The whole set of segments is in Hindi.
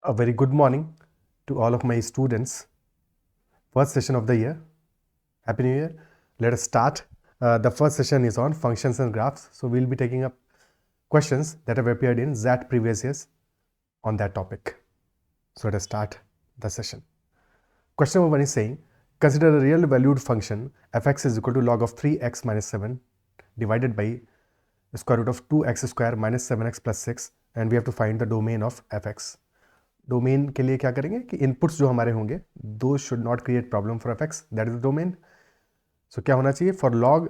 A very good morning to all of my students. First session of the year. Happy New Year. Let us start. The first session is on functions and graphs. So we'll be taking up questions that have appeared in XAT previous years on that topic. So let us start the session. Question number 1 is saying, consider a real valued function fx is equal to log of 3x minus 7 divided by the square root of 2x square minus 7x plus 6 and we have to find the domain of fx. Domain के लिए क्या करेंगे कि इनपुट्स जो हमारे होंगे दो should not create problem for F X, that is the domain. So क्या होना चाहिए for log,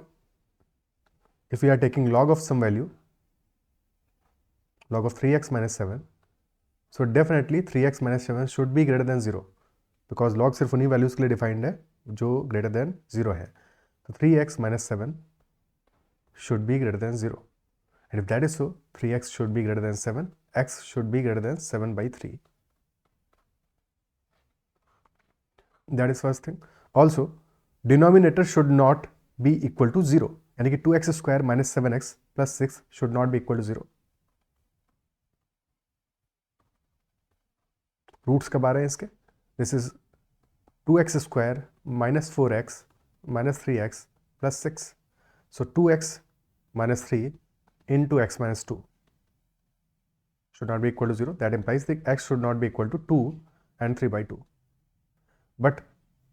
if we are taking log of some value, log of 3x minus 7, so definitely 3x minus 7 should be greater than 0 because log सिर्फ उन्हीं वैल्यूज के लिए डिफाइंड है जो ग्रेटर देन 0 है. तो 3x minus 7 should be greater than 0 and if that is so 3x should be greater than 7, x should be greater than 7 by 3. That is first thing. Also denominator should not be equal to 0, यानी कि 2x square minus 7x plus 6 should not be equal to 0. Roots कब आ रहे हैं इसके? This is 2x square minus 4x minus 3x plus 6. So 2x minus 3 into x minus 2 should not be equal to 0. That implies that x should not be equal to 2 and 3 by 2. But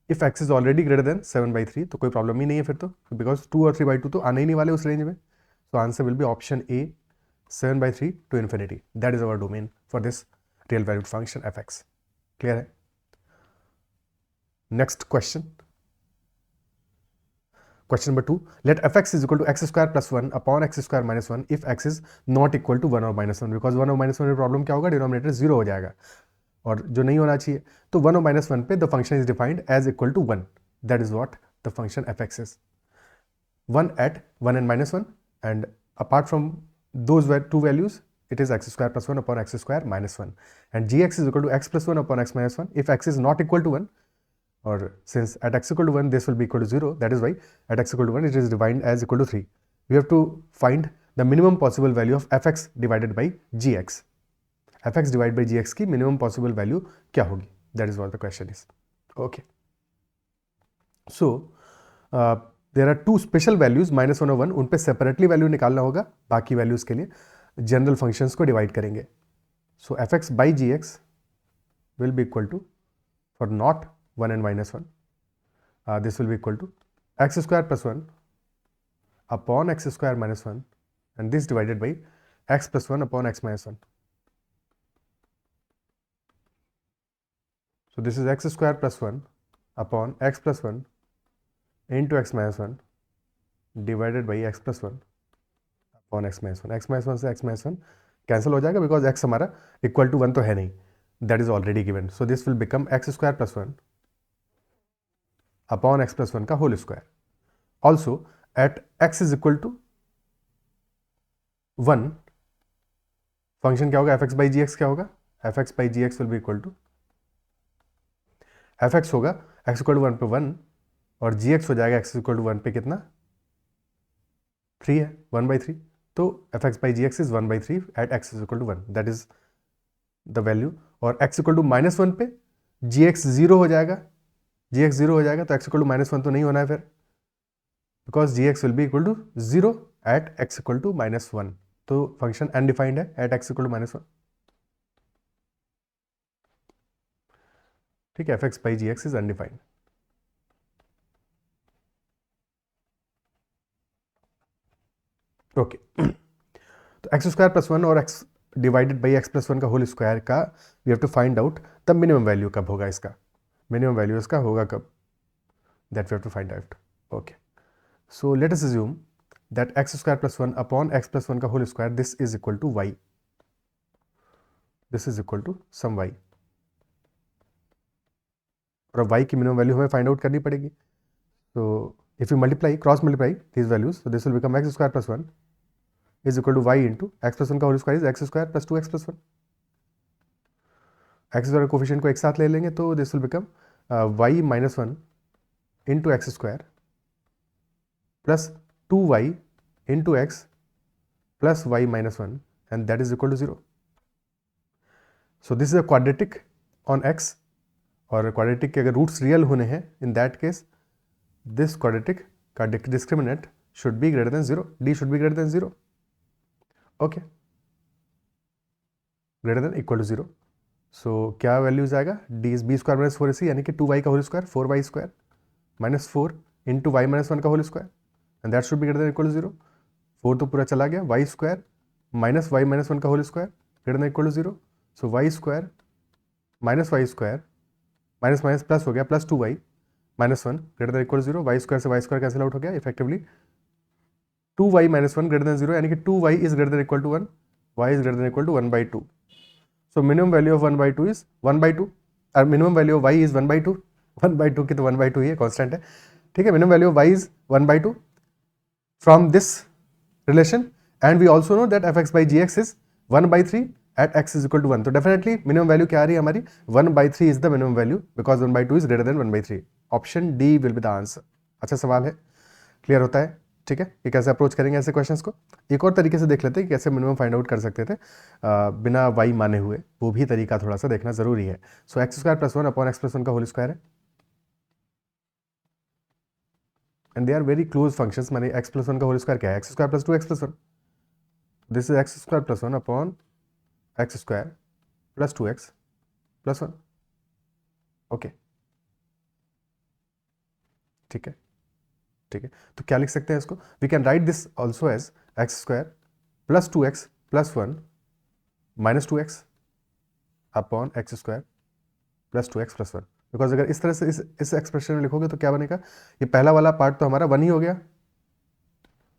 if x is already greater than 7 by 3 तो कोई प्रॉब्लम ही नहीं है फिर तो, बिकॉज 2 और 3 by 2 तो आने ही नहीं वाले उस रेंज में. So answer will B option A, 7 by 3 to infinity. That is our domain for this real valued function fx. Clear है? Next question, question number 2, let fx is equal to x square plus 1 upon x square minus 1 if x is not equal to 1 or minus 1. Because 1 और minus 1 में प्रॉब्लम क्या होगा, डिनोमिनेटर 0 हो जाएगा और जो नहीं होना चाहिए. तो 1 और minus 1 पे the function is defined as equal to 1. That is what the function fx is. 1 at 1 and minus 1 and apart from those two values it is x square plus 1 upon x square minus 1 and gx is equal to x plus 1 upon x minus 1 if x is not equal to 1, or since at x equal to 1 this will be equal to 0, that is why at x equal to 1 it is defined as equal to 3. We have to find the minimum possible value of fx divided by gx. fx divided by gx की minimum possible value क्या होगी, that is what the question is. Okay, so there are two special values -1 और 1, उन पे सेपरेटली वैल्यू निकालना होगा. बाकी वैल्यूज के लिए जनरल फंक्शंस को डिवाइड करेंगे. So f x by ji x will be equal to, for not 1 and -1, this will be equal to x square plus 1 upon x square minus 1 and this divided by x plus 1 upon x minus 1. So this is x square plus 1 upon x plus 1 into x minus 1 divided by x plus 1 upon x minus 1. x minus 1 से x minus 1 कैंसिल हो जाएगा बिकॉज x हमारा इक्वल टू 1 तो है नहीं, that is already given. So this will become X square plus 1 upon x plus 1 का whole square. Also at x is equal to 1 function क्या होगा, F x by ji X क्या होगा, F x by ji x will be equal to, F X होगा एक्स इक्वल टू 1 पे 1 और जी एक्स हो जाएगा एक्स इक्वल टू 1 पे कितना, 3 है, 1 by 3. तो F x by ji x is 1 by 3 at X is equal to 1, that is the value. और एक्स इक्वल टू -1 पे जी एक्स 0 हो जाएगा, जी एक्स 0 हो जाएगा तो एक्स इक्वल टू -1 तो नहीं होना है फिर, because G x will be equal to 0 at X equal to -1. तो फंक्शन अनडिफाइंड है एट एक्स इक्वल टू -1. ठीक है, F x by ji x is undefined. Okay, तो एक्स स्क्वायर प्लस 1 और X divided by x plus 1 का होल स्क्वायर का we have to find out the minimum value कब होगा इसका, मिनिमम वैल्यू इसका होगा कब, that we have to find out. Okay, so let us assume that X square plus 1 upon x plus 1 का whole square this is equal to Y, this is equal to some Y. और अब वाई की मिनिमम वैल्यू हमें फाइंड आउट करनी पड़ेगी. तो if you multiply, cross multiply these values, so this will become X square plus 1 is equal to y into x plus 1 का whole square is x square plus 2x plus 1. X square coefficient को एक साथ ले लेंगे तो this will become y minus 1 into x square plus 2y into x plus y minus 1 and that is equal to 0. So this is a quadratic on x, और क्वाड्रेटिक के अगर रूट्स रियल होने हैं in that case this quadratic का discriminant should be greater than 0, d should be greater than 0, okay, greater than equal to 0। So क्या वैल्यूज आएगा, d is b square minus 4ac यानी कि 2y का whole square 4y square minus 4 into y minus 1 का whole square and that should be greater than equal to 0। 4 तो पूरा चला गया, y square minus y minus 1 का whole square greater than equal to 0। So Y square minus minus plus हो गया, plus 2y minus 1 greater than equal to 0। Y square से वाई स्क्वायर कैंसिल आउट हो गया, effectively 2y minus 1 greater than 0 यानी कि 2y is greater than equal to 1, y is greater than equal to 1/2। So minimum value of 1/2 is 1/2 और minimum value of y is 1/2। 1/2 की तो 1/2 ही है, कांस्टेंट है, ठीक है। Minimum value of y is 1/2 from this relation and we also know that fx by gx is 1/3 at x is equal to 1। तो डेफिनेटली मिनिमम वैल्यू क्या आ रही है हमारी, 1/3 is the minimum value because 1/2 is greater then 1/3। Option D will be the answer. अच्छा सवाल है, क्लियर होता है, ठीक है। ये कैसे अप्रोच करेंगे ऐसे क्वेश्चंस को, एक और तरीके से देख लेते हैं कि कैसे मिनिमम फाइंड आउट कर सकते थे बिना y माने हुए, वो भी तरीका थोड़ा सा देखना जरूरी है। So x square plus 1 upon x plus 1 का होल स्क्वायर है and they are very close functions. माने एक्स प्लस 1 का होल स्क्वायर क्या है, x square plus 2 x plus 1, this is x square plus 1 upon x square plus 2x plus 1, okay, ठीक है, ठीक है। तो क्या लिख सकते हैं इसको, we can write this also as x square plus 2x plus 1 minus 2x upon x square plus 2x plus 1। Because अगर इस तरह से इस एक्सप्रेशन में लिखोगे तो क्या बनेगा, ये पहला वाला पार्ट तो हमारा 1 ही हो गया,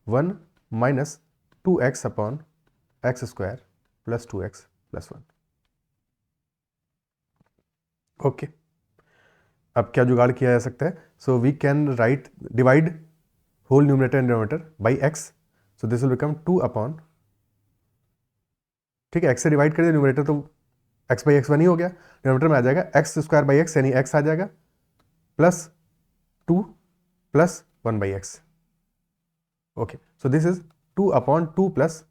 1 minus 2x upon x square plus 2x plus 1, okay. अब क्या जुगाड़ किया जा सकता है, so we can write divide whole numerator and denominator by x, so this will become 2 upon, ठीक है, x से डिवाइड कर दिया, न्यूमरेटर तो x बाई एक्स 1 ही हो गया, डिनोमिनेटर में आ जाएगा एक्स स्क्वायर बाई एक्स यानी x आ जाएगा plus 2 plus 1 by x, okay. So this is 2 upon 2 plus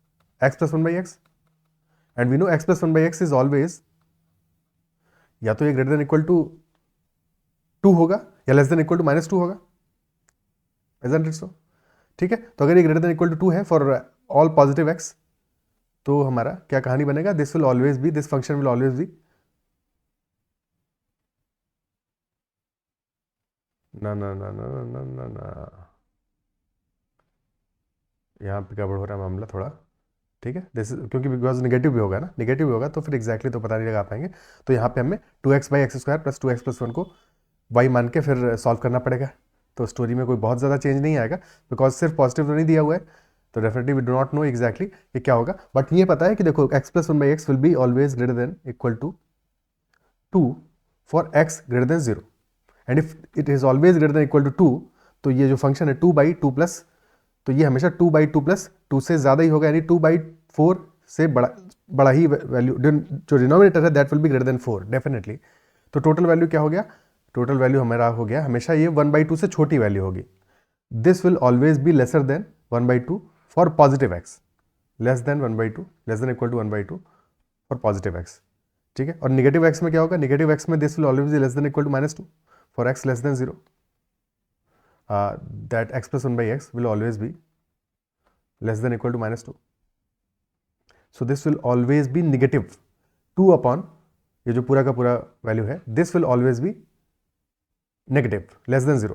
x plus 1 by x and we know x plus 1 by x is always या तो ये ग्रेटर देन इक्वल टू 2 होगा या less than equal to minus 2 होगा, isn't it so? ठीक है। तो अगर ये ग्रेटर देन इक्वल टू 2 है फॉर ऑल पॉजिटिव x, तो हमारा क्या कहानी बनेगा, this will always B, this function will always B, ना ना ना ना ना ना ना, यहाँ पे गड़बड़ हो रहा है मामला थोड़ा, ठीक है। दिस क्योंकि बिकॉज निगेटिव भी होगा ना, निगेटिव भी होगा तो फिर एग्जैक्टली तो पता नहीं लगा पाएंगे। तो यहाँ पे हमें 2x by x square plus 2x plus 1 को y मान के फिर सॉल्व करना पड़ेगा। तो स्टोरी में कोई बहुत ज़्यादा चेंज नहीं आएगा बिकॉज सिर्फ पॉजिटिव तो नहीं दिया हुआ है, तो definitely we do not know exactly ये क्या होगा, बट ये पता है कि देखो x plus 1 by x will be always greater than equal to 2 for x greater than 0 and if it is always greater than equal to 2, तो ये जो फंक्शन है 2/2 प्लस, तो ये हमेशा 2/2 प्लस 2 से ज़्यादा ही होगा, यानी 2/4 से बड़ा ही वैल्यू, जो डिनोमिनेटर है that will B greater then 4 definitely. तो टोटल वैल्यू क्या हो गया, टोटल वैल्यू हमारा हो गया हमेशा ये 1/2 से छोटी वैल्यू होगी, this will always be lesser than 1/2 for positive x, less than 1/2, less than equal to 1/2 for positive x, ठीक है। और निगेटिव x में क्या होगा, निगेटिव x में this will always be less than equal to -2 for x less than 0, that x plus 1 by x will always be less than equal to -2, so this will always be negative 2 upon ये जो पूरा का पूरा वैल्यू है, this will always B negative less than 0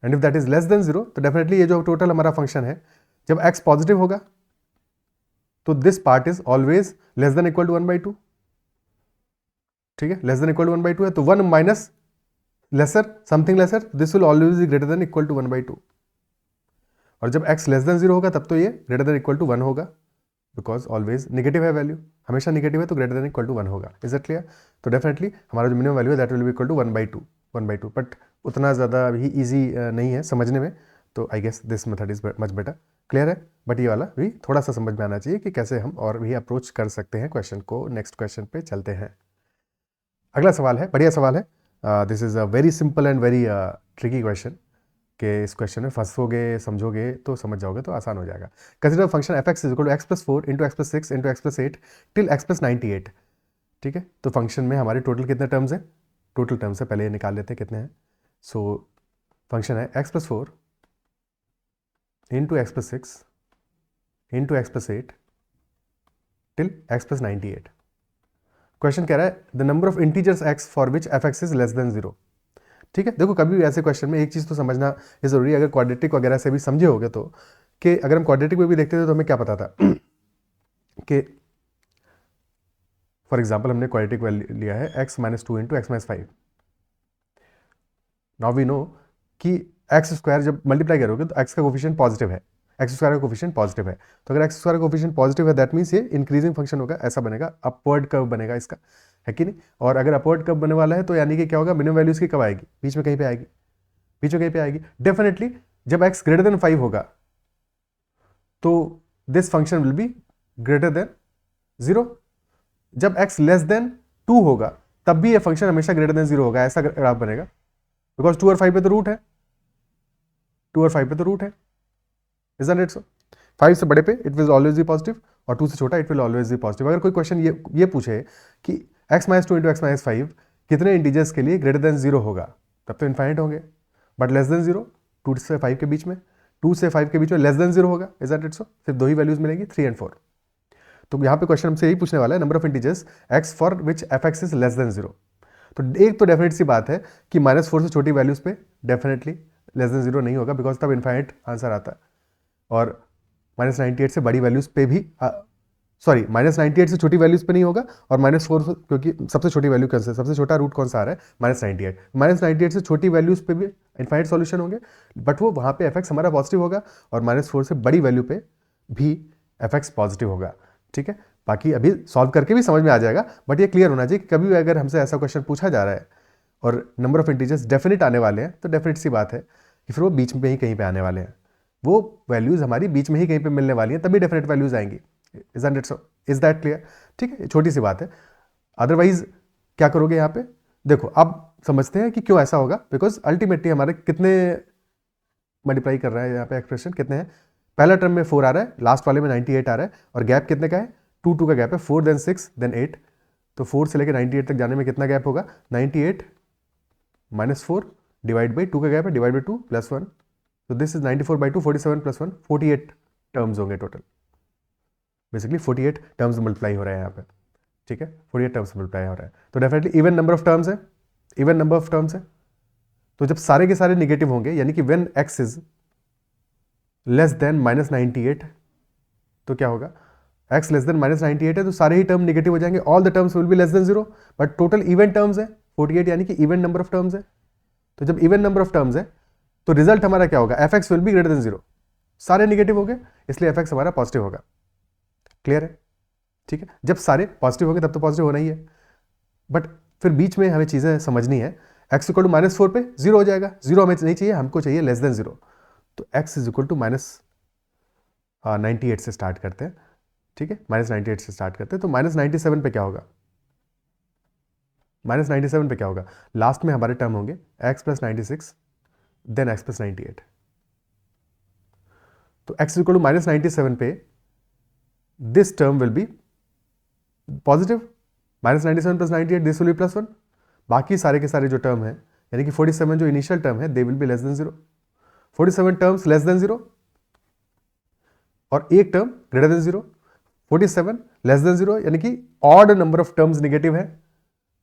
and if that is less than 0 तो डेफिनेटली ये जो टोटल हमारा फंक्शन है, जब x पॉजिटिव होगा तो this part is always less than equal to 1/2, ठीक है, लेस देन इक्वल टू 1/2 है, तो 1 minus lesser something lesser, this will always be greater than equal to 1/2, और जब x लेस देन 0 होगा तब तो ये ग्रेटर देन इक्वल टू 1 होगा बिकॉज ऑलवेज निगेटिव है वैल्यू, हमेशा निगेटिव है तो ग्रेटर देन इक्वल टू 1 होगा, इज इट क्लियर। तो डेफिनेटली हमारा जो मिनिमम वैल्यू है that will be equal to 1/2, but उतना ज़्यादा भी ईजी नहीं है समझने में, तो I guess this method is much better, clear है। बट ये वाला भी थोड़ा सा समझ में आना चाहिए कि कैसे हम और भी अप्रोच कर सकते हैं क्वेश्चन को। नेक्स्ट क्वेश्चन पे चलते हैं, अगला सवाल है, बढ़िया सवाल है, this is a very simple and very tricky question, कि इस क्वेश्चन में फंसोगे समझोगे तो समझ जाओगे तो आसान हो जाएगा। Consider function f(x) is equal to x plus 4 into x plus 6 into x plus 8 till x plus 98, ठीक है, तो फंक्शन में हमारे टोटल कितने टर्म्स हैं, टोटल टर्म्स है, पहले ये निकाल लेते हैं कितने हैं। सो फंक्शन है x+4 into x+6 into x+8 till x+98। Question कह रहा है the number of integers x for which f(x) is less than 0। ठीक है, देखो कभी भी ऐसे क्वेश्चन में एक चीज़ तो समझना ये जरूरी है, अगर क्वाड्रेटिक वगैरह से भी समझे होगे तो, कि अगर हम क्वाड्रेटिक में भी देखते थे तो हमें क्या पता था कि फॉर एग्जाम्पल हमने क्वाड्रेटिक वैल्यू लिया है x-2 into x-5। Now we know कि एक्स स्क्वायर जब मल्टीप्लाई करोगे तो एक्स का कोफिशिएंट पॉजिटिव है, एक्स स्क्वायर का कोफिशिएंट पॉजिटिव है, तो अगर एक्स स्क्वायर का कोफिशिएंट पॉजिटिव है दैट मीन्स ये इंक्रीजिंग फंक्शन होगा, ऐसा बनेगा, अपवर्ड कर्व बनेगा इसका, है कि नहीं। और अगर अपवर्ड कर्व बनने वाला है तो यानी कि क्या होगा, मिनिमम वैल्यूज की कब आएगी, बीच में कहीं पे आएगी, बीच में कहीं पे आएगी डेफिनेटली। जब एक्स ग्रेटर देन 5 होगा तो this function will be greater than 0। जब एक्स लेस देन 2 होगा तब भी ये फंक्शन हमेशा ग्रेटर देन 0 होगा, ऐसा ग्राफ बनेगा, बिकॉज 2 और 5 पे तो रूट है, 2 और 5 पे तो रूट है, isn't it so? 5 से बड़े पे it will always B positive और 2 से छोटा it will always B positive. अगर कोई क्वेश्चन ये पूछे कि x-2 इंटू x-5 कितने इंटीजर्स के लिए ग्रेटर देन 0 होगा, तब तो इन्फाइनाइट होंगे, बट लेस देन 0 2 से 5 के बीच में, 2 से 5 के बीच में लेस देन 0 होगा, isn't it so? सिर्फ दो ही वैल्यूज मिलेंगी 3 एंड 4। तो यहाँ पे क्वेश्चन हमसे यही पूछने वाला है, number of integers x for which f(x) is less than 0। तो एक तो डेफिनेट सी बात है कि -4 से छोटी वैल्यूज पे डेफिनेटली लेस देन 0 नहीं होगा, बिकॉज तब इन्फाइनाइट आंसर आता है। और -98 से बड़ी वैल्यूज पे भी सॉरी -98 से छोटी वैल्यूज पे नहीं होगा, और -4 क्योंकि सबसे छोटी वैल्यू कौन सा है, सबसे छोटा रूट कौन सा आ रहा है, -98। -98 से छोटी वैल्यूज पे भी इन्फाइनाइट सॉल्यूशन होंगे, बट वो वहाँ पे f(x) हमारा पॉजिटिव होगा, और -4 से बड़ी वैल्यू पे भी f(x) पॉजिटिव होगा। ठीक है, बाकी अभी सॉल्व करके भी समझ में आ जाएगा, बट ये क्लियर होना चाहिए कि कभी भी अगर हमसे ऐसा क्वेश्चन पूछा जा रहा है और नंबर ऑफ इंटीजर्स डेफिनेट आने वाले हैं, तो डेफिनेट सी बात है कि फिर वो बीच में ही कहीं पे आने वाले हैं, वो वैल्यूज हमारी बीच में ही कहीं पे मिलने वाली हैं, तभी डेफिनेट वैल्यूज आएंगी। isn't it so? Is that clear? ठीक है, छोटी सी बात है। अदरवाइज क्या करोगे यहाँ पे, देखो अब समझते हैं कि क्यों ऐसा होगा, बिकॉज अल्टीमेटली हमारे कितने मल्टीप्लाई कर रहा है यहाँ पे एक्सप्रेशन, कितने हैं, पहला टर्म में 4 आ रहा है, लास्ट वाले में 98 आ रहा है, और गैप कितने का है, 2 का गैप है, 4 देन 6 देन 8, तो 4 से लेकर 98 तक जाने में कितना गैप होगा, 98 -4 डिवाइड बाई 2 का गैप है, डिवाइड बाई 2 प्लस 1, तो दिस इज 94/2 47 प्लस 1 48 टर्म्स होंगे टोटल, बेसिकली 48 टर्म्स मल्टीप्लाई हो रहा है यहाँ पे। ठीक है, 48 टर्म्स मल्टीप्लाई हो रहा है, तो definitely even number of terms है, इवन नंबर ऑफ टर्म्स है। तो जब सारे के सारे निगेटिव होंगे, यानी कि when x is less than -98, तो क्या होगा, x लेस देन -98 है तो सारे ही टर्म नेगेटिव हो जाएंगे, all the terms will be less than 0, but total even terms है 48, यानी कि इवन नंबर ऑफ टर्म्स है। तो जब इवन नंबर ऑफ टर्म्स है तो रिजल्ट हमारा क्या होगा, f(x) will B greater than 0, सारे नेगेटिव हो गए इसलिए f(x) हमारा पॉजिटिव होगा। क्लियर है? ठीक है, जब सारे पॉजिटिव हो गए तब तो पॉजिटिव होना ही है, बट फिर बीच में हमें चीजें समझनी है, x इक्वल टू -4 पे 0 हो जाएगा, 0 हमें नहीं चाहिए, हमको चाहिए लेस देन 0, तो x इज इक्वल टू -98 से स्टार्ट करते हैं। ठीक है, -98 से स्टार्ट करते हैं, तो -97 पे क्या होगा, -97 पे क्या होगा, लास्ट में हमारे टर्म होंगे x + 96 देन x + 98, तो x इक्वल टू -97 पे this term will be positive, -97 + 98 this will B +1, बाकी सारे के सारे जो टर्म है, यानी कि 47 जो इनिशियल टर्म है, they will be less than 0, 47 terms less than 0 और एक term greater than 0, 47 less than 0, यानी कि odd number of terms negative है,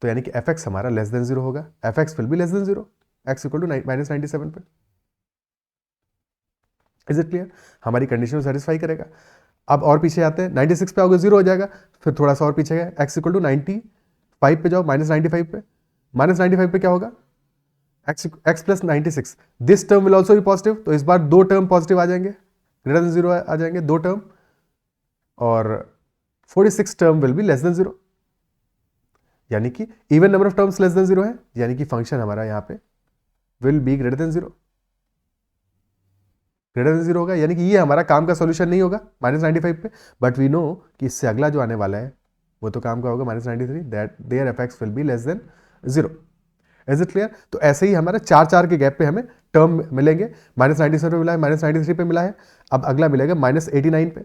तो यानी कि f(x) हमारा लेस देन 0 होगा, f(x) will be less than 0, x equal to -97 पे। Is it clear? हमारी कंडीशन को सेटिस्फाई करेगा। अब और पीछे आते हैं, 96 पे आओगे 0 हो जाएगा, फिर थोड़ा सा और पीछे गए, x इक्वल टू 95 पे जाओ, -95 पे, -95 पे क्या होगा, x + 96, this term will also B positive, तो इस बार दो टर्म पॉजिटिव आ जाएंगे, ग्रेटर देन 0 आ जाएंगे दो टर्म, और 46 term will be less than 0, यानी कि even number of terms less than 0 है, यानी कि फंक्शन हमारा यहां पे will be greater than 0, greater than 0 होगा, यानी कि ये हमारा काम का सॉल्यूशन नहीं होगा -95 पे, बट वी नो कि इससे अगला जो आने वाला है वो तो काम का होगा -93, that there f(x) will be less than 0। Is it clear? तो ऐसे ही हमारे 4 के गैप पे हमें टर्म मिलेंगे, -97 पे मिला है, -93 पे मिला है, अब अगला मिलेगा -89 पे,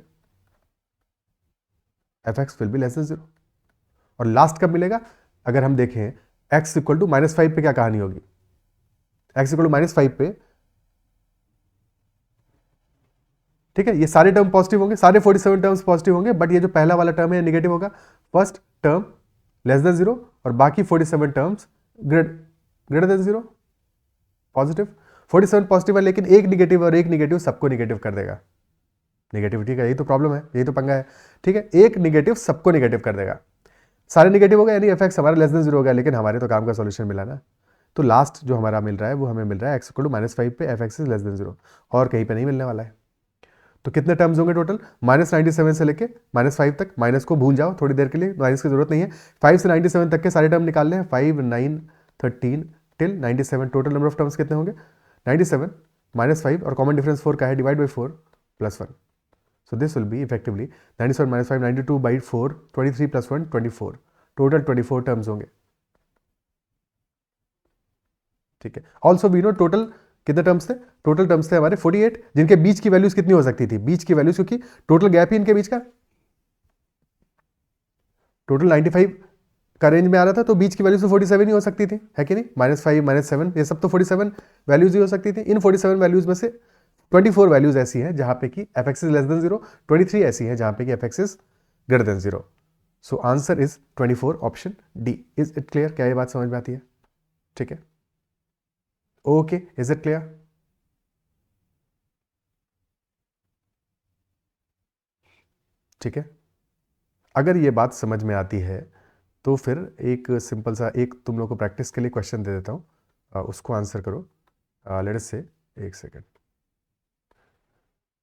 f(x) will be less than 0, और लास्ट कब मिलेगा? अगर हम देखें x इक्वल टू -5 पे क्या कहानी होगी? x इक्वल टू -5 पे, ठीक है, ये सारे टर्म पॉजिटिव होंगे, सारे 47 टर्म्स पॉजिटिव होंगे, बट ये जो पहला वाला टर्म है नेगेटिव होगा। फर्स्ट टर्म लेस देन 0 और बाकी 47 terms greater than 0 positive. 47 positive है लेकिन एक निगेटिव और एक निगेटिव सबको निगेटिव कर देगा। निगेटिविटी का यही तो प्रॉब्लम है, यही तो पंगा है, ठीक है, एक निगेटिव सबको निगेटिव कर देगा। सारे निगेटिव हो गए यानी एफ हमारा लेस देन 0 हो गया, लेकिन हमारे तो काम का सॉल्यूशन मिला ना। तो लास्ट जो हमारा मिल रहा है वो हमें मिल रहा है x इक्वल टू -5 पे F x is less than 0, और कहीं पे नहीं मिलने वाला है। तो कितने टर्म्स होंगे टोटल? -97 से लेके -5 तक। माइनस को भूल जाओ थोड़ी देर के लिए, माइनस की जरूरत नहीं है। 5 से 97 तक के सारे टर्म निकाल लें, 5, 9, 13 till 97। Total number of terms कितने होंगे? 97 -5 और कॉमन डिफरेंस 4 का है, divide by 4 + 1। So this will B effectively 97 - 5 92 by 4 23 + 1 24। Total 24 terms होंगे, ठीक है। ऑल्सो वी नो टोटल कितने टर्म्स थे? टोटल टर्म्स थे हमारे 48, जिनके बीच की वैल्यूज कितनी हो सकती थी? बीच की वैल्यूज, क्योंकि टोटल गैप ही इनके बीच का टोटल 95 का रेंज में आ रहा था, तो बीच की वैल्यूज तो 47 ही हो सकती थी, है कि नहीं? -5 -7 ये सब तो 47 वैल्यूज ही हो सकती थी। इन 47 वैल्यूज में से 24 वैल्यूज ऐसी हैं जहां पे कि F x is less than 0, 23 ऐसी हैं जहां पे कि F x is greater than 0। So answer is 24, option D. Is it clear? क्या ये बात समझ में आती है? ठीक है, ओके, इज इट क्लियर? ठीक है, अगर ये बात समझ में आती है तो फिर एक सिंपल सा एक तुम लोग को प्रैक्टिस के लिए क्वेश्चन दे देता हूँ, उसको आंसर करो। लेट अस से, एक सेकेंड,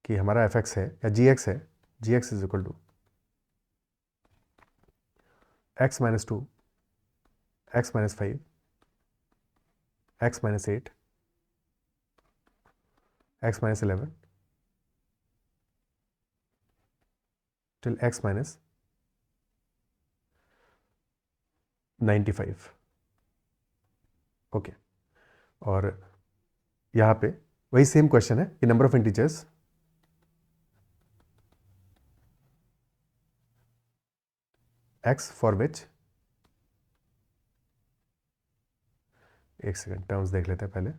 कि हमारा एफ एक्स है या जी एक्स है, g x is equal to x - 2, x - 5, x - 8, x - 11 till x - 95। Okay, और यहाँ पे वही सेम क्वेश्चन है कि number of integers x for which, एक सेकेंड टर्म्स देख लेते हैं पहले।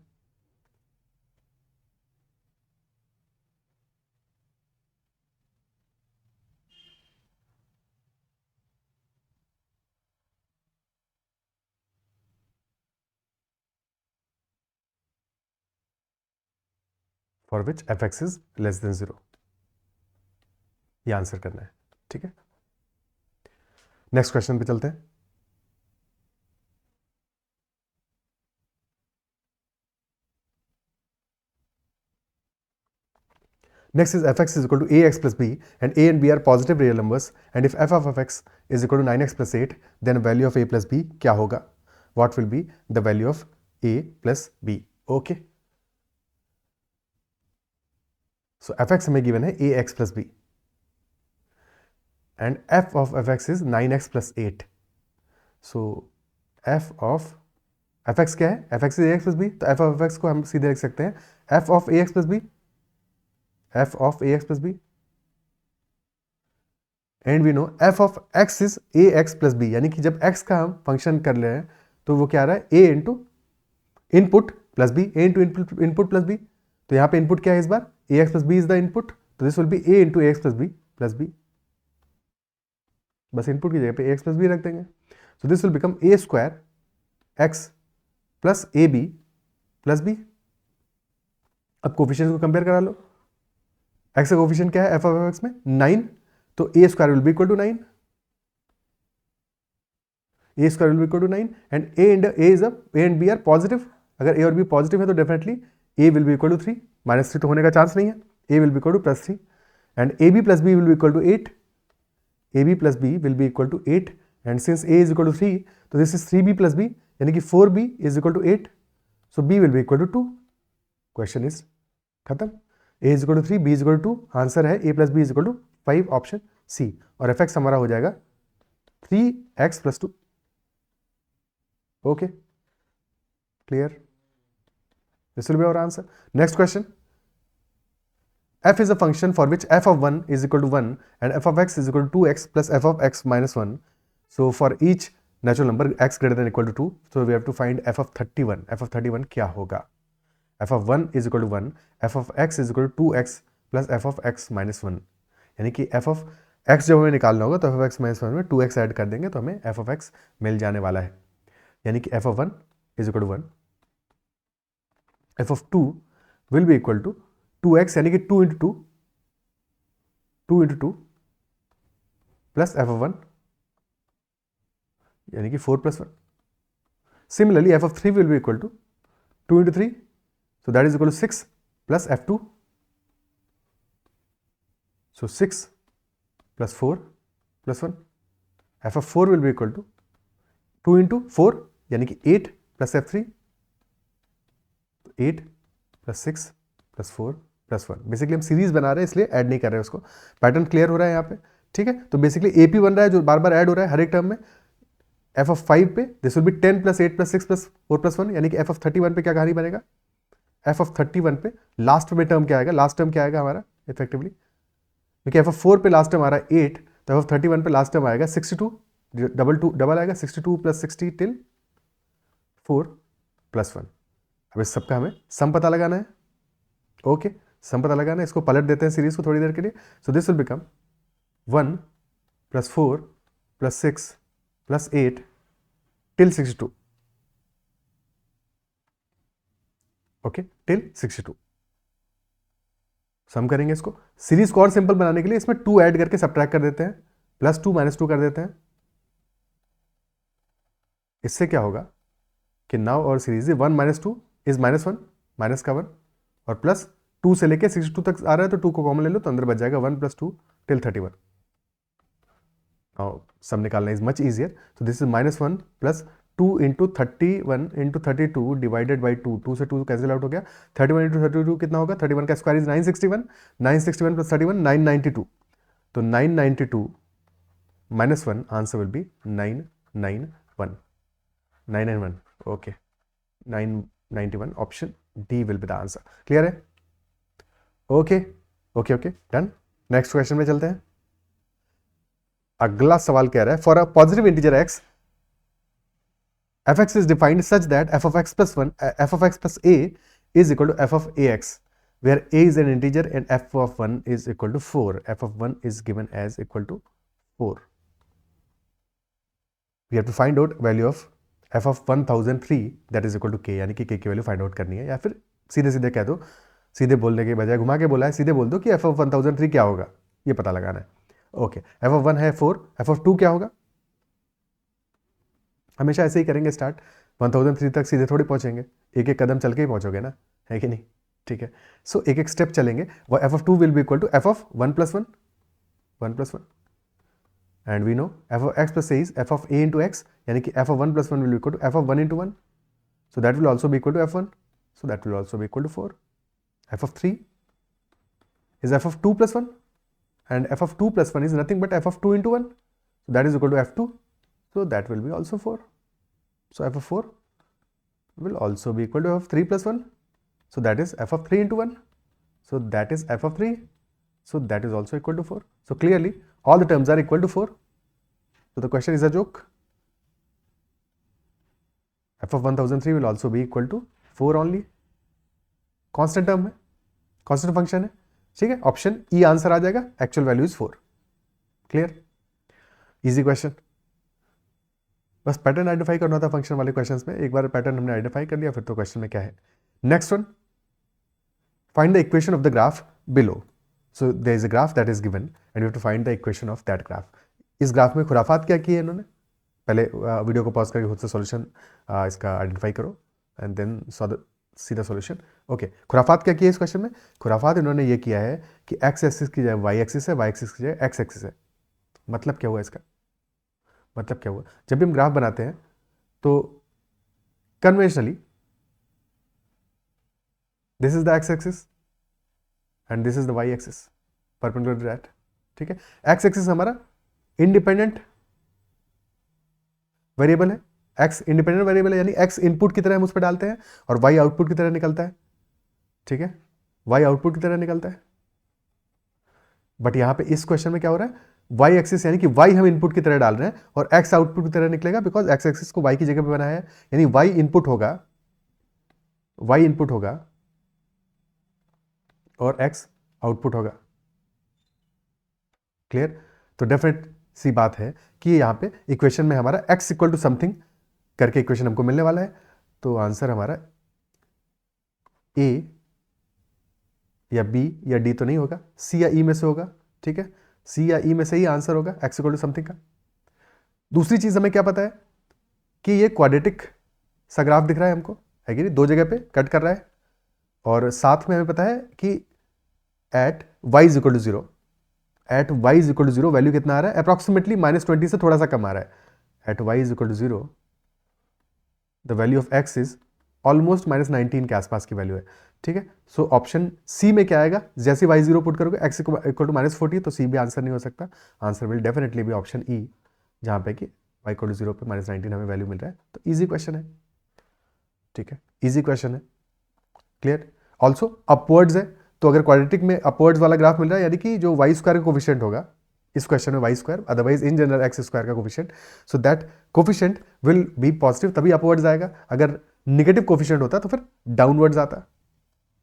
For which F x is less than 0, ये आंसर करना है, ठीक है। नेक्स्ट क्वेश्चन पे चलते हैं। Next is fx is equal to ax plus b, and a and b are positive real numbers, and if f of x is equal to 9x plus 8, then value of a plus b क्या होगा? What will be the value of a plus b? Okay. So fx हमें given है ax plus b, and f of fx is 9x plus 8. So f of fx क्या है? fx is ax plus b, तो f of fx को हम सीधे लिख सकते हैं f of ax plus b, f of ax plus b, and we know f of x is a x plus b, यानी कि जब एक्स का हम फंक्शन कर रहे हैं तो वो क्या आ रहा है? A into input plus b, a into input plus b. तो यहाँ पे इनपुट क्या है इस बार? A x plus b is the input, तो this will be a into a x plus b, बस इनपुट की जगह पे ए एक्स प्लस बी रख देंगे। So this will become a square x plus a b plus b. अब कोफिशिएंट को कंपेयर करा लो, एक्स का कोफिशिएंट क्या है एफ ऑफ एक्स में? 9, तो a square will be equal to 9, a square will be equal to 9, and a and b are positive. अगर ए और बी पॉजिटिव है तो definitely a will be equal to 3, -3 तो होने का चांस नहीं है, a will be equal to +3, and a b plus b will be equal to 8, a b plus b will be equal to 8, and since a is equal to 3, तो this is 3b plus b, यानी कि 4b is equal to 8, so b will be equal to 2। Question is खत्म। a is equal to 3, b is equal to 2, answer है a plus b is equal to 5, option c, और एफ एक्स हमारा हो जाएगा 3x प्लस 2। Okay, clear? This will be our answer. Next question, f is a function for which f of 1 is equal to 1 and f of x is equal to 2x plus f of x minus 1. So for each natural number x greater than equal to 2, so we have to find f of 31. f of 31 क्या होगा? f of 1 is equal to 1, f of x is equal to 2x plus f of x minus 1, यानी कि f ऑफ x जब हमें निकालना होगा तो f ऑफ x माइनस 1 में 2x ऐड कर देंगे तो हमें f ऑफ x मिल जाने वाला है, यानी कि f of 1 is equal to 1, f of 2 will be equal to 2x, यानी कि 2 इंटू 2 प्लस f ऑफ 1, यानी कि 4 plus 1. Similarly f of 3 will be equal to 2 into 3, so that is equal to 6 plus f2, so 6 plus 4 plus 1. f of 4 will be equal to 2 into 4, यानी कि 8 plus f3, 8 plus 6 plus 4 plus 1. Basically हम सीरीज बना रहे हैं इसलिए ऐड नहीं कर रहे हैं उसको. पैटर्न क्लियर हो रहा है यहाँ पे, ठीक है. तो बेसिकली AP बन रहा है जो बार बार ऐड हो रहा है हर एक टर्म में. f of 5 पे this will B 10 plus 8 plus 6 plus 4 plus 1, यानी कि f of 31 पे क्या कहानी बनेगा? f of 31 पे लास्ट में टर्म क्या आएगा? लास्ट टर्म क्या आएगा हमारा इफेक्टिवली, क्योंकि f of 4 पे लास्ट टर्म आ रहा है 8, तो f of 31 पे लास्ट टर्म आएगा 62, डबल आएगा 62 प्लस 60 टिल 4 प्लस 1. अब इस सबका हमें सम पता लगाना है. ओके, सम पता लगाना है. इसको पलट देते हैं सीरीज को थोड़ी देर के लिए. सो this will become 1 plus 4 plus 6 plus 8 till 62. Okay, till 62 सम करेंगे इसको. सीरीज को और सिंपल बनाने के लिए इसमें 2 ऐड करके सब्ट्रैक्ट कर देते हैं, प्लस 2 माइनस 2 कर देते हैं. इससे क्या होगा कि नाउ और series 1 minus 2 is minus 1, minus का 1, और प्लस 2 से लेके 62 तक आ रहा है तो 2 को कॉमन ले लो तो अंदर बच जाएगा 1 प्लस 2 टिल 31. नाउ सम निकालना इज मच इजियर. तो this is minus 1 plus 2 into 31 into 32 divided by 2, 2 से 2 कैंसिल आउट हो गया. 31 इंटू 32 कितना होगा? 31 का स्क्वायर इज 961, 961 प्लस 31 992. तो 992 minus 1, answer will be 991. 991, okay, 991, option D will be the answer. Clear है? Okay okay okay, done. Next question में चलते हैं. अगला सवाल कह रहा है for a positive integer x, fx is defined such that f of x plus 1, f of x plus a is equal to f of ax, where a is an integer and f of 1 is equal to 4. f of 1 is given as equal to 4. We have to find out value of f of 1003 that is equal to k, यानी कि k की वैल्यू फाइंड आउट करनी है. या फिर सीधे सीधे कह दो, सीधे बोलने के बजाय घुमा के बोला है, सीधे बोल दो कि f of 1003 क्या होगा, ये पता लगाना है. ओके, f of 1 है 4, f of 2 क्या होगा? हमेशा ऐसे ही करेंगे स्टार्ट. 1003 तक सीधे थोड़ी पहुंचेंगे, एक एक कदम चल के ही पहुंचोगे ना, है कि नहीं? ठीक है. सो एक एक स्टेप चलेंगे. वो f of 2 will be equal to f of 1 plus 1, 1 plus 1, and we know f of x plus a is f of a into x, यानी कि f of 1 plus 1 will be equal to f of 1 into 1, so that will also be equal to f1, so that will also be equal to 4. f of 3 is f of 2 plus 1, and f of 2 plus 1 is nothing but f of 2 into 1, so that is equal to f2, so that will be also 4. So f of 4 will also be equal to f of 3 plus 1, so that is f of 3 into 1, so that is f of 3, so that is also equal to 4. So clearly all the terms are equal to 4. So the question is a joke. f of 1003 will also be equal to 4 only. Constant term है, constant function है, ठीक है. ऑप्शन ई आंसर आ जाएगा. Actual value is 4. Clear? Easy question. बस पैटर्न आइडेंटिफाई करना था फंक्शन वाले क्वेश्चंस में. एक बार पैटर्न हमने आइडेंटिफाई कर लिया, फिर तो क्वेश्चन में क्या है. Next one, find the equation of the graph below. So there is a graph that is given and you have to find the equation of that graph. इस ग्राफ में खुराफात क्या की है इन्होंने? पहले वीडियो को पॉज करके खुद से सॉल्यूशन इसका आइडेंटिफाई करो and then see the solution. Okay, खुराफात क्या किया है इस क्वेश्चन में? खुराफात इन्होंने ये किया है कि एक्स एक्सिस की जगह वाई एक्सिस है, वाई एक्सिस की जगह एक्स एक्सिस है. मतलब क्या हुआ इसका? मतलब क्या हुआ? जब भी हम ग्राफ बनाते हैं तो conventionally this is the x axis and this is the y axis perpendicular to that. ठीक है, एक्स एक्सिस हमारा इंडिपेंडेंट वेरिएबल है, एक्स इंडिपेंडेंट वेरिएबल है, यानी एक्स इनपुट की तरह हम उस पर डालते हैं और वाई आउटपुट की तरह निकलता है. ठीक है, वाई आउटपुट की तरह निकलता है. बट यहाँ पे इस क्वेश्चन में क्या हो रहा है, वाई एक्सिस यानी कि वाई हम इनपुट की तरह डाल रहे हैं और एक्स आउटपुट की तरह निकलेगा, बिकॉज एक्स एक्सिस को वाई की जगह पे बनाया है, यानी वाई इनपुट होगा और एक्स आउटपुट होगा। क्लियर? तो डेफिनेट सी बात है कि यहाँ पे इक्वेशन में हमारा x इक्वल टू समथिंग करके इक्वेशन हमको मिलने वाला है। तो आंसर हमारा a या b या d तो नहीं होगा, c या e में से होगा। ठीक है, c या e में से ही आंसर होगा x इक्वल टू समथिंग का। दूसरी चीज हमें क्या पता है कि ये क्वाड्रेटिक सा ग्राफ दिख रहा है हमको, है कि नहीं, दो जगह पे कट कर रहा है, और साथ में हमें पता है कि at y is equal to zero, at y is equal to zero value कितना आ रहा है, अप्रॉक्सीमेटली -20 से थोड़ा सा कम आ रहा है। At y is equal to zero the value of x is almost -19 के आसपास की वैल्यू है। ठीक है, सो ऑप्शन सी में क्या आएगा, जैसे y जीरो पुट करोगे x इक्वल टू -40, तो सी भी आंसर नहीं हो सकता। आंसर विल डेफिनेटली भी ऑप्शन ई, जहां पे कि y इक्वल टू जीरो पे -19 हमें वैल्यू मिल रहा है। तो इजी क्वेश्चन है। ठीक है, इजी क्वेश्चन है। क्लियर? ऑल्सो अपवर्ड्स है, तो अगर क्वाड्रेटिक में अपवर्ड्स वाला ग्राफ मिल रहा है, यानी कि जो वाई स्क्वायर का कोफिशिएंट होगा इस क्वेश्चन में y square, otherwise in general x square का coefficient, so that coefficient will be positive, तभी अपवर्ड्स आएगा। अगर निगेटिव कोफिशिएंट होता तो फिर डाउनवर्ड्स आता,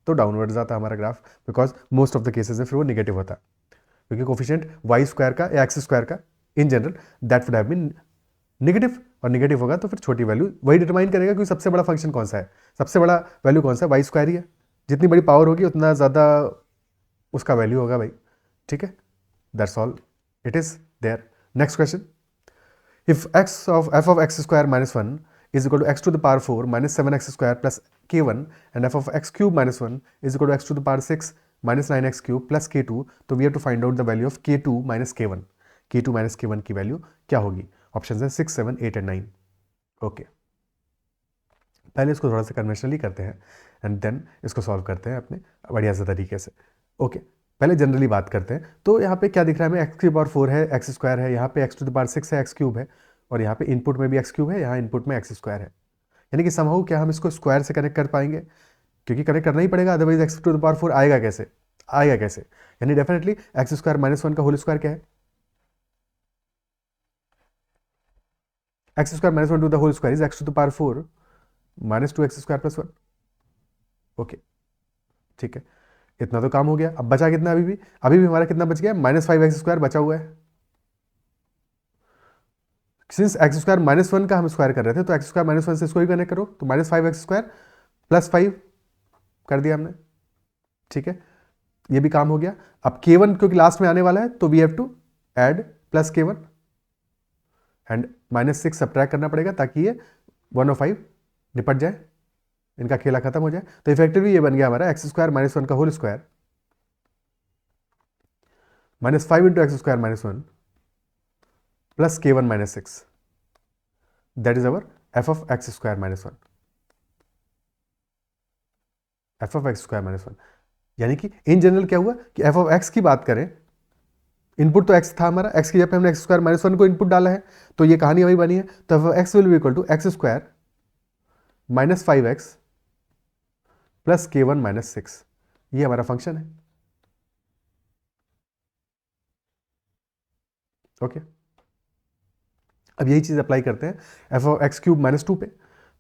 तो डाउनवर्ड्स आता हमारा graph, because most of the cases में फिर वो निगेटिव होता, क्योंकि कोफिशिएंट वाई स्क्वायर का या एक्स स्क्वायर का in general that would have been negative, और निगेटिव होगा तो फिर छोटी वैल्यू वही डिटरमाइन करेगा कि सबसे बड़ा फंक्शन कौन सा है, सबसे बड़ा वैल्यू कौन सा है, वाई स्क्वायर ही है। जितनी बड़ी पावर होगी उतना ज़्यादा उसका वैल्यू होगा भाई। ठीक है, that's all it is there. Next question, if f of x square minus 1 is equal to x to the power 4 minus 7x square plus k1 and f of x cube minus 1 is equal to x to the power 6 minus 9x cube plus k2, तो we have to find out the value of k2 minus k1। k2 minus k1 की वैल्यू क्या होगी? ऑप्शन है 6, 7, 8 एंड 9। ओके, पहले इसको थोड़ा सा कन्वेंशनली करते हैं एंड देन इसको सॉल्व करते हैं अपने बढ़िया से तरीके से। ओके, पहले जनरली बात करते हैं। तो यहाँ पे क्या दिख रहा है हमें, एक्स की पावर 4 है, एक्स स्क्वायर है, यहाँ पे एक्स टू द पावर 6 है, एक्स क्यूब है, और यहाँ पे इनपुट में भी एक्स क्यूब है, यहाँ इनपुट में एक्स स्क्वायर है। यानी कि समहाउ क्या हम इसको स्क्वायर से कनेक्ट कर पाएंगे, क्योंकि कनेक्ट करना ही पड़ेगा, otherwise x to the power 4 आएगा कैसे, यानी डेफिनेटली एक्स स्क्वायर माइनस 1 का होल स्क्वायर क्या है, x square minus 1 to the whole square is x to the power 4 minus 2 x square plus 1। Okay, ठीक है, इतना तो काम हो गया। अब बचा कितना, अभी भी हमारा कितना बच गया, -5x स्क्वायर बचा हुआ है। सिंस एक्स स्क्वायर -1 का हम स्क्वायर कर रहे थे, तो एक्स स्क्वायर -1 से इसको ही कनेक्ट करो, तो -5x स्क्वायर प्लस 5 कर दिया हमने। ठीक है, ये भी काम हो गया। अब k1 क्योंकि लास्ट में आने वाला है, तो we have to add plus k1 and -6 subtract करना पड़ेगा, ताकि ये 1 और 5 निपट जाए, इनका खेला खत्म हो जाए। तो इफेक्टिवली ये बन गया हमारा एक्स स्क्वायर -1 का whole square -5 into x square -1 plus k1 -6, that is our f of x square -1, f of x square -1। यानी कि इन जनरल क्या हुआ कि f of x की बात करें, इनपुट तो x था हमारा, x की जगह पे हमने x स्क्वायर -1 को इनपुट डाला है, तो ये कहानी वही बनी है। तो f of x will be equal to x square -5x plus k1 -6, ये हमारा फंक्शन है। ओके, अब यही चीज अप्लाई करते हैं एफ ऑफ एक्स क्यूब -2 पे।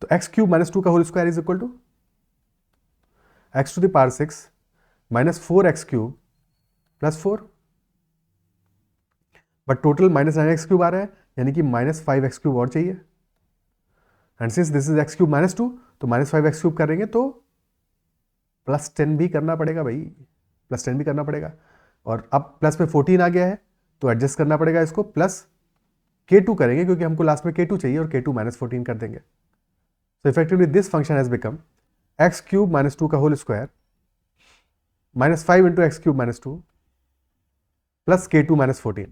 तो एक्स क्यूब -2 का whole square is equal to x to the power 6 -4x cube plus 4, but total -9x cube आ रहा है, यानी कि -5x क्यूब और चाहिए। And since this is x cube -2, तो -5x क्यूब करेंगे तो +10 भी करना पड़ेगा भाई, +10 भी करना पड़ेगा। और अब प्लस में 14 आ गया है, तो एडजस्ट करना पड़ेगा इसको, प्लस k2 करेंगे, क्योंकि हमको लास्ट में k2 चाहिए, और k2 -14 कर देंगे। तो effectively this function has become x cube -2 का whole square -5 into x cube -2 plus k2 -14।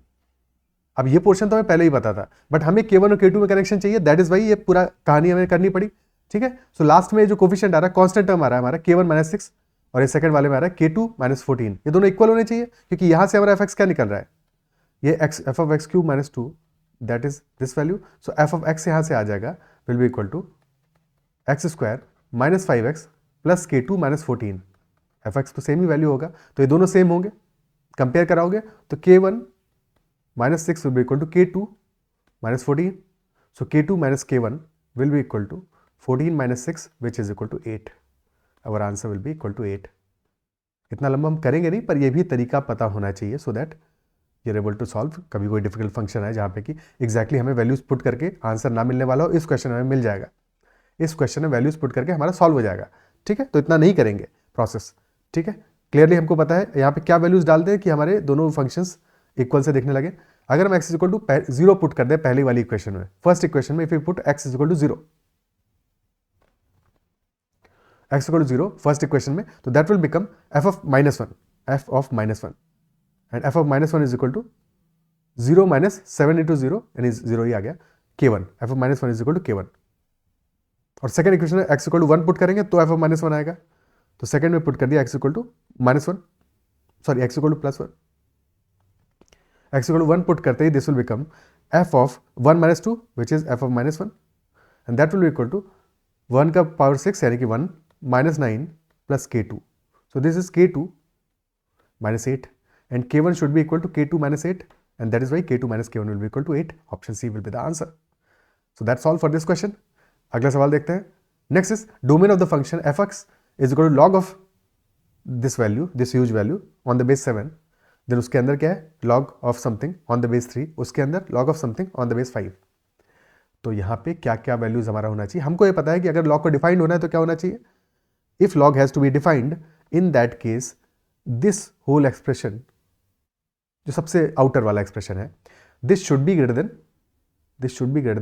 अब ये पोर्शन तो हमें पहले ही पता था, बट हमें k1 और k2 में कनेक्शन चाहिए, दैट इज वाई ये पूरा कहानी हमें करनी पड़ी। ठीक है, सो लास्ट में जो कोफिशिएंट आ रहा है, कांस्टेंट टर्म आ रहा है हमारा k1 -6, और ये सेकंड वाले में आ रहा है k2 -14। ये दोनों इक्वल होने चाहिए, क्योंकि यहां से हमारा fx क्या निकल रहा है, ये f of x cube -2, that is this value. So f of x यहां से आ जाएगा, will be equal to x square -5x plus k2 -14। fx तो सेम ही वैल्यू होगा, तो ये दोनों सेम होंगे, कंपेयर कराओगे तो k1 minus 6 will be equal to k2 minus 14. So k2 minus k1 will be equal to 14 minus 6 which is equal to 8. Our answer will be equal to 8. इतना लंबा हम करेंगे नहीं, पर ये भी तरीका पता होना चाहिए so that you're able to solve. कभी कोई डिफिकल्ट फंक्शन है जहाँ पे कि एग्जैक्टली हमें वैल्यूज पुट करके आंसर ना मिलने वाला हो, इस क्वेश्चन में मिल जाएगा, इस क्वेश्चन में वैल्यूज पुट करके हमारा सॉल्व हो जाएगा। ठीक है, तो इतना नहीं करेंगे प्रोसेस। ठीक है, क्लियरली हमको पता है यहाँ पे क्या वैल्यूज डालते हैं कि हमारे दोनों फंक्शंस इक्वल से दिखने लगे। अगर हम x इक्वल टू 0 पुट कर दे पहली वाली इक्वेशन में, फर्स्ट इक्वेशन में, if you put x equal to 0, x equal to 0 first equation में, तो that will become f of minus 1, f of minus 1, and f of minus 1 is equal to 0 minus 7 into 0, यानी 0 ही आ गया, k1, f of minus 1 is equal to k1। और सेकंड इक्वेशन में x इक्वल टू 1 पुट करेंगे तो f ऑफ माइनस 1 आएगा, तो सेकंड में पुट कर दिया x equal to minus 1, sorry x equal to plus 1, x equal to 1 put करते ही this will become f of 1 minus 2 which is f of minus 1, and that will be equal to 1 का पावर 6 यानी कि 1 minus 9 plus k2, so this is k2 minus 8 and k1 should be equal to k2 minus 8, and that is why k2 minus k1 will be equal to 8. Option C will be the answer. So that's all for this question. अगला सवाल देखते हैं. Next is domain of the function fx is equal to log of this value, this huge value on the base 7. Then उसके अंदर क्या है, log of something on the base 3, उसके अंदर log of something on the base 5. तो यहाँ पे क्या क्या वैल्यूज हमारा होना चाहिए. हमको ये पता है कि अगर लॉग को डिफाइंड होना है तो क्या होना चाहिए. If log has to be defined, in that case this whole expression, जो सबसे आउटर वाला एक्सप्रेशन है, this should be greater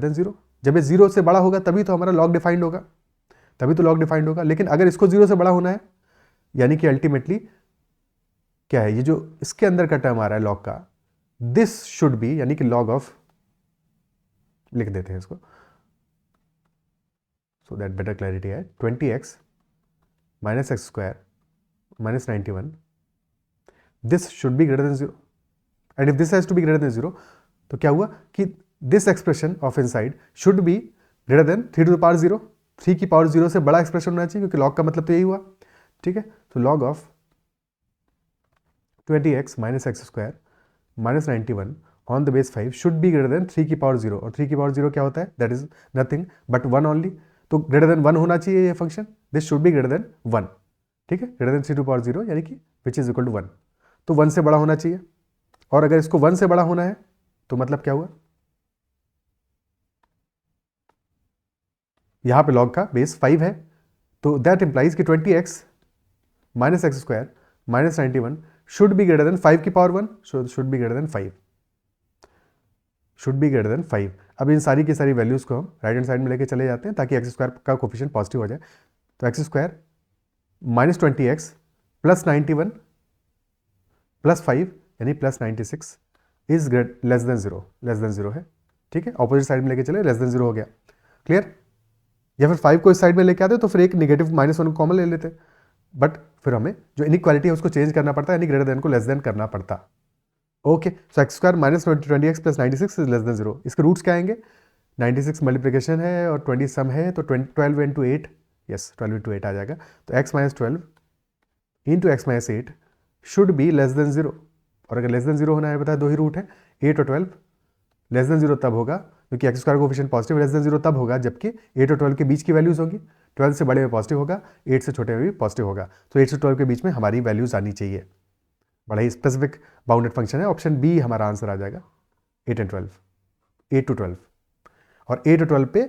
than 0. जब ये 0 से बड़ा होगा तभी तो हमारा लॉग डिफाइंड होगा, तभी तो लॉग डिफाइंड होगा. लेकिन अगर इसको 0 से बड़ा होना है, यानी कि अल्टीमेटली क्या है, ये जो इसके अंदर का टर्म आ रहा है लॉग का, दिस शुड बी, यानी कि लॉग ऑफ, लिख देते हैं इसको सो दैट बेटर क्लैरिटी है, 20x minus x square minus 91, this should be greater than 0. And if this has to be greater than 0, तो क्या हुआ कि this expression of inside should be greater than 3 to the power 0. 3 की पावर 0 से बड़ा एक्सप्रेशन होना चाहिए, क्योंकि लॉग का मतलब तो यही हुआ. ठीक है, तो log of 20x minus x square minus 91 on the base 5 should be greater than 3 की पावर 0. और 3 की पावर 0 क्या होता है, that is nothing but 1 only. तो ग्रेटर देन 1 होना चाहिए ये function, this should be greater then 1. ठीक है, ग्रेटर देन 3 टू पावर 0 यानी कि विच इज इक्वल टू 1. तो 1 से बड़ा होना चाहिए. और अगर इसको 1 से बड़ा होना है तो मतलब क्या हुआ, यहां पे लॉग का बेस 5 है, तो दैट इंप्लाइज कि 20x minus x square minus 91 should be greater then 5 की power 1, should be greater then 5, should be greater then 5. अब इन सारी की सारी वैल्यूज को हम राइट हैंड साइड में लेके चले जाते हैं ताकि एक्स स्क्वायर का कोफिशिएंट पॉजिटिव हो जाए. तो X square minus 20x plus 91 plus 5 यानी plus 96 is less than 0, less than 0 है. ठीक है, ऑपोजिट साइड में लेके चले, लेस देन 0 हो गया. क्लियर. या फिर 5 को इस साइड में लेके आते तो फिर एक नेगेटिव माइनस 1 कॉमन ले लेते, बट फिर हमें जो इनइक्वालिटी है उसको चेंज करना पड़ता है, यानी ग्रेटर देन को लेस देन करना पड़ता. Okay, so x square minus 20x plus 96 is less than 0. इसके रूट्स क्या आएंगे, 96 मल्टीप्लिकेशन है और 20 सम है, तो 12 इंटू 8, यस 12 इंटू 8 आ जाएगा. तो x minus 12 into x minus 8 should be less than 0. और अगर लेस देन 0 होना है, बताया दो ही रूट है, 8 और 12. लेस देन 0 तब होगा क्योंकि x square coefficient positive, less than 0 तब होगा जबकि 8 और 12 के बीच की वैल्यूज होगी. 12 से बड़े में पॉजिटिव होगा, 8 से छोटे में भी पॉजिटिव होगा. तो 8 से 12 के बीच में हमारी वैल्यूज आनी चाहिए. बड़ा ही स्पेसिफिक बाउंडेड फंक्शन है. ऑप्शन बी हमारा आंसर आ जाएगा, 8 एंड 12, 8 टू 12. और 8 और 12 पे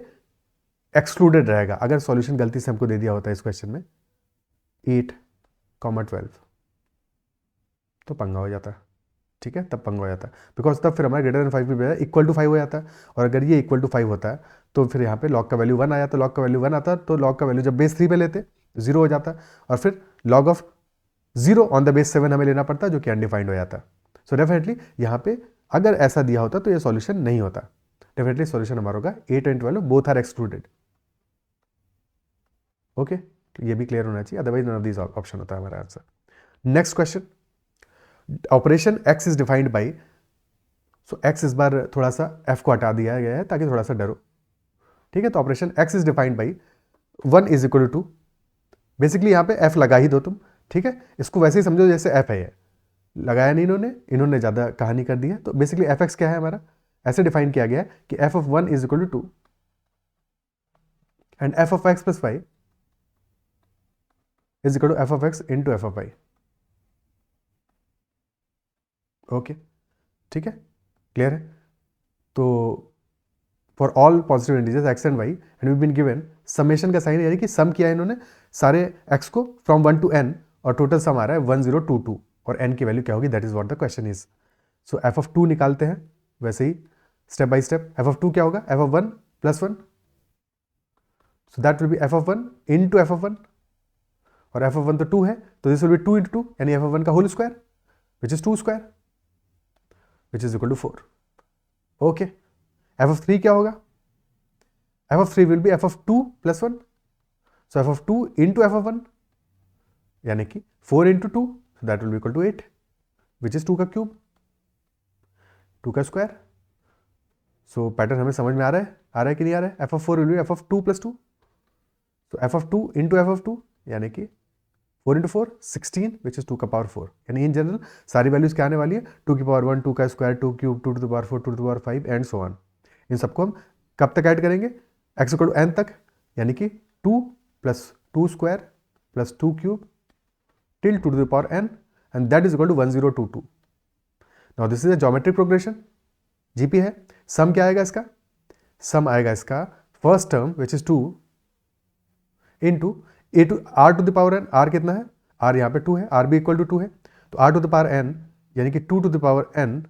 एक्सक्लूडेड रहेगा. अगर सॉल्यूशन गलती से हमको दे दिया होता है इस क्वेश्चन में 8, 12, तो पंगा हो जाता है. ठीक है, तब पंगा हो जाता है, बिकॉज तब फिर हमारा ग्रेटर देन 5 भी बजाय इक्वल टू 5 हो जाता है. और अगर ये इक्वल टू 5 होता है तो फिर यहाँ पे लॉग का वैल्यू 1 आया, तो लॉग का वैल्यू 1 आता, तो लॉग का वैल्यू जब बेस 3 पे लेते 0 हो जाता, और फिर log of 0 on the base 7 हमें लेना पड़ता, जो कि अनडिफाइंड हो जाता. सो डेफिनेटली यहाँ पे अगर ऐसा दिया होता तो ये सॉल्यूशन नहीं होता. डेफिनेटली सॉल्यूशन हमारा होगा 8 and 12 both are excluded. Okay, तो ये भी क्लियर होना चाहिए, otherwise none of these option होता है हमारा answer. Next question, operation x is defined by, so x इस बार थोड़ा सा f को हटा दिया गया है ताकि थोड़ा सा डरो. ठीक है, तो operation x is defined by 1 is equal to 2. Basically यहाँ पे f लगा ही दो तुम. ठीक है, इसको वैसे ही समझो जैसे f है. लगाया नहीं इन्होंने ज़्यादा कहानी कर दी है। तो बेसिकली एफ एक्स क्या है हमारा, ऐसे डिफाइन किया गया है कि f of 1 is equal to 2 and f of x plus 5 is equal to f of x into f of y. Okay, ठीक है, क्लियर है। तो for all positive integers x and y and we been given summation का साइन, यानी कि सम किया है इन्होंने सारे एक्स को फ्रॉम 1 टू n और टोटल सम आ रहा है 1022 और n की वैल्यू क्या होगी, that is what the question is. So f of 2 निकालते हैं वैसे ही step by step. F of 2 क्या होगा, f of 1 plus 1, so that will be f of 1 into f of 1 और एफ ऑफ 1 तो 2 है तो दिस विल बी 2 इंटू 2 यानी एफ ऑफ 1 का whole square which is 2 square which is equal to 4। Okay, f of 3 क्या होगा, f of 3 will be f of 2 plus 1, so f of 2 into f of 1 यानी कि 4 into 2, so that will be equal to 8 which is 2 का क्यूब, 2 का स्क्वायर। सो पैटर्न हमें समझ में आ रहा है कि नहीं आ रहा है। F of 4 will be f of 2 plus 2, तो F of 2 into f of 2 यानी कि 4 इंटू 4 16 विच इज 2 का पावर 4, यानी इन जनरल सारी वैल्यूज क्या आने वाली है 2 की पावर 1, 2 का square, 2 cube, 2 to the power 4, 2 to the power 5 and so on. इन सबको हम कब तक ऐड करेंगे, एक्स इक्वल टू एन तक, यानी कि 2 plus 2 square plus 2 cube till 2 to the power n and that is equal to 1022। Now this is a geometric progression, GP है। सम क्या आएगा इसका, सम आएगा इसका first term which is 2 into a to r to the power n, r कितना है, आर यहाँ पे 2 है, आर भी इक्वल टू 2 है, तो r to the power n यानी कि 2 to the power n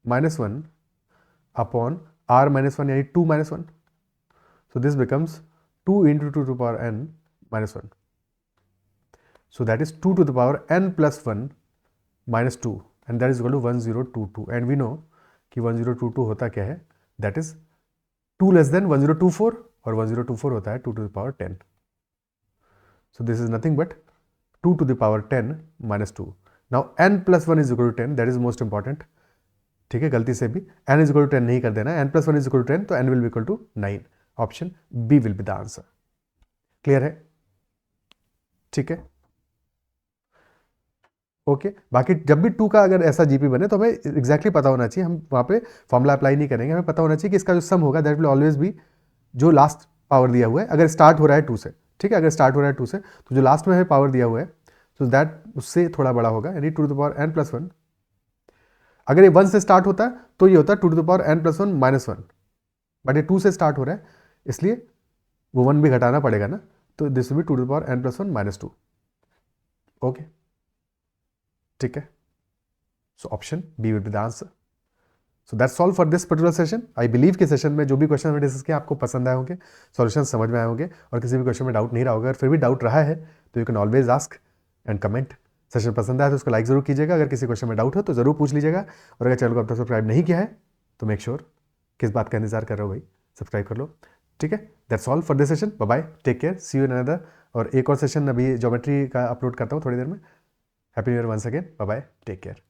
minus 1 upon r minus 1 यानी 2 minus 1, so this becomes 2 into 2 to the power n minus 1, so that is 2 to the power n plus 1 minus 2 and that is equal to 1022 and we know कि 1022 होता क्या है, that is 2 less than 1024 और 1024 होता है 2 to the power 10, so this is nothing but 2 to the power 10 minus 2. now n plus 1 is equal to 10, that is most important, ठीक है, गलती से भी n is equal to 10 नहीं कर देना, n plus 1 is equal to 10 तो n will be equal to 9, option b will be the answer. Clear है, ठीक है, ओके। बाकी जब भी 2 का अगर ऐसा जीपी बने तो हमें एग्जैक्टली पता होना चाहिए, हम वहां पे फॉर्मूला अप्लाई नहीं करेंगे, हमें पता होना चाहिए कि इसका जो सम होगा दैट विल ऑलवेज बी जो लास्ट पावर दिया हुआ है, अगर स्टार्ट हो रहा है 2 से, ठीक है, अगर स्टार्ट हो रहा है 2 से तो जो लास्ट में हमें पावर दिया हुआ है तो दैट उससे थोड़ा बड़ा होगा, यानी 2 to the power n plus 1। अगर ये 1 से स्टार्ट होता है तो ये होता है 2 to the power n plus 1 minus 1, but ये 2 से स्टार्ट हो रहा है इसलिए वो 1 भी घटाना पड़ेगा ना, तो this will be 2 to the power n plus 1 minus 2। Okay, ठीक है, so option b will be the answer. So that's all for this particular session. I believe कि सेशन में जो भी क्वेश्चन हमने डिस्कस किया आपको पसंद आए होंगे, सॉल्यूशन समझ में आए होंगे और किसी भी क्वेश्चन में डाउट नहीं रहा होगा। अगर फिर भी डाउट रहा है तो you can always ask and comment. Session पसंद आया तो उसको लाइक जरूर कीजिएगा, अगर किसी क्वेश्चन में डाउट हो तो जरूर पूछ लीजिएगा, और अगर चैनल को अब तक सब्सक्राइब नहीं किया है तो मेक श्योर किस बात का इंतजार कर रहे हो भाई, सब्सक्राइब कर लो, ठीक है। That's all for this session, bye bye, take care, see you in another. और एक और सेशन अभी ज्योमेट्री का अपलोड करता हूँ थोड़ी देर में। Happy new year once again, bye bye, take care.